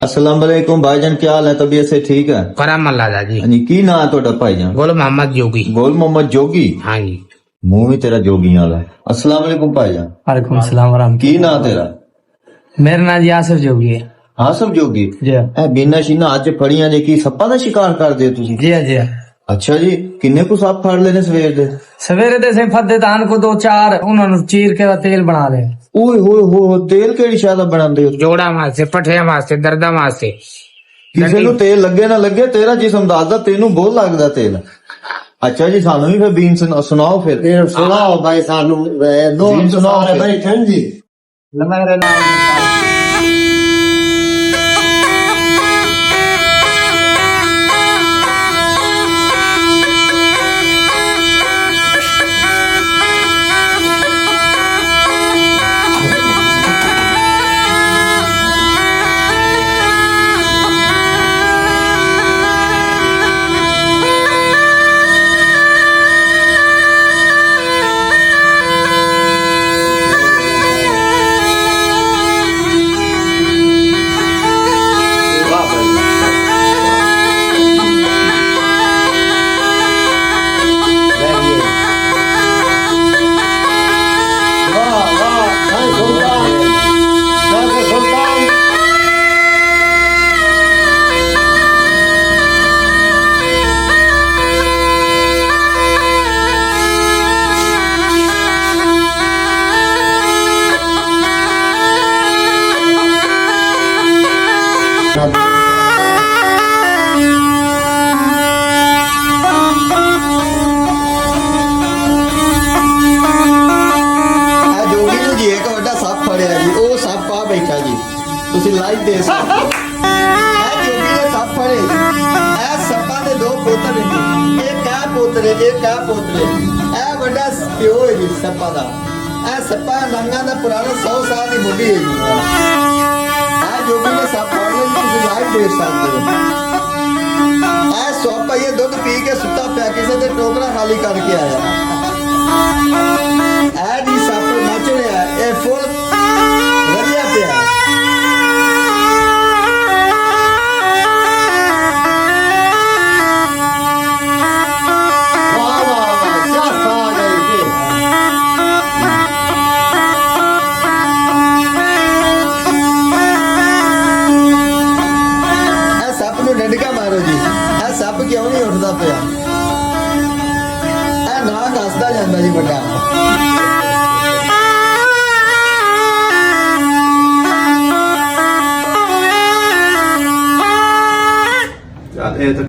अस्सलाम वालेकुम भाईजान, क्या हाल है? तबीयत से ठीक है? करम अल्लाह जी। हाँ जी, की ना है ਤੁਹਾਡਾ भाईजान? गोल मोहम्मद जोगी। गोल मोहम्मद जोगी। हाँ जी। मुंह भी तेरा जोगी वाला है। अस्सलाम वालेकुम भाईजान। वालेकुम सलाम की ना तेरा? मेरा नाम जी आसिफ जोगी है आसिफ जोगी। जी ਇਹ ਬੀਨਾ ਸ਼ੀਨਾ ਅੱਜ ਫੜੀਆਂ ਜੇ ਕੀ ਸੱਪਾਂ ਦਾ ਸ਼ਿਕਾਰ ਕਰਦੇ ਹੋ ਤੁਸੀਂ? जी जी ਅੱਛਾ ਜੀ, ਕਿੰਨੇ ਕੁ ਸੱਪ ਫੜ ਲਏ ਨੇ ਸਵੇਰ ਦੇ? सवेरे दे से फते धान को दो चार उन्होंने चीर के तेल बना ले ਓਏ ਹੋਏ ਹੋਏ, ਤੇਲ ਕਿਹੜੀ ਸ਼ਾਹ ਦਾ ਬਣਾਉਂਦੇ ਹੋ? जोड़ा वास्ते, पठिया वास्ते, दर्दा वास्ते। ਕਿਸੇ ਨੂੰ ਤੇਲ ਲੱਗੇ ਨਾ ਲੱਗੇ, ਤੇਰਾ ਜਿਸਮ ਦੱਸਦਾ, ਤੈਨੂੰ ਬਹੁਤ ਲੱਗਦਾ ਤੇਲ। ਅੱਛਾ ਜੀ, ਸਾਨੂੰ ਵੀ ਫਿਰ ਬੀਨ ਸੁਣਾਓ ਫਿਰ। सुनाओ भाई सानू दो जी, सुनाओ सारे फिर। बैठन जी मेरे नाम ਬੈਠਾ ਜੀ, ਤੁਸੀਂ ਲਾਈਵ ਦੇ ਸਕਦੇ ਹੋ। ਇਹ ਜੋਗੀ ਨੇ ਸੱਪ ਫੜੇ। ਇਹ ਸੱਪਾਂ ਦੇ ਦੋ ਪੋਤਰੇ ਨੇ, ਇਹ ਕਾ ਪੋਤਰੇ ਇਹ ਕਾ ਪੋਤਰੇ। ਇਹ ਵੱਡਾ ਪਿਓ ਹੈ ਜੀ ਸੱਪਾਂ ਦਾ। ਇਹ ਸੱਪਾਂ ਨੰਗਾ ਦਾ ਪੁਰਾਣਾ 100 ਸਾਲ ਦੀ ਮੁੱਢੀ ਹੈ ਜੀ। ਇਹ ਜੋਗੀ ਨੇ ਸੱਪ ਫੜ ਲਿਆ ਜੀ, ਤੁਸੀਂ ਲਾਈਵ ਦੇਖ ਸਕਦੇ ਹੋ। ਇਹ ਸੱਪ ਇਹ ਦੁੱਧ ਪੀ ਕੇ ਸੁੱਤਾ ਪਿਆ, ਕਿਸੇ ਦੇ ਟੋਕਰਾ ਖਾਲੀ ਕਰਕੇ ਆਇਆ। ਇਹ ਜੀ ਸੱਪ ਨੱਚ ਰਿਹਾ, ਇਹ ਫੁੱਲ ਵਧੀਆ ਪਿਆ। वाह वाह वाह क्या साग है ये ਇਹ ਸੱਪ ਨੂੰ ਡੰਡਕਾ ਮਾਰੋ ਜੀ। ਇਹ ਸੱਪ ਕਿਉਂ ਨਹੀਂ ਉੱਠਦਾ ਪਿਆ? ਇਹ ਨਾ ਦੱਸਦਾ ਜਾਂਦਾ ਜੀ ਵੱਡਾ। ਚੱਲ ਇਹ ਤਾਂ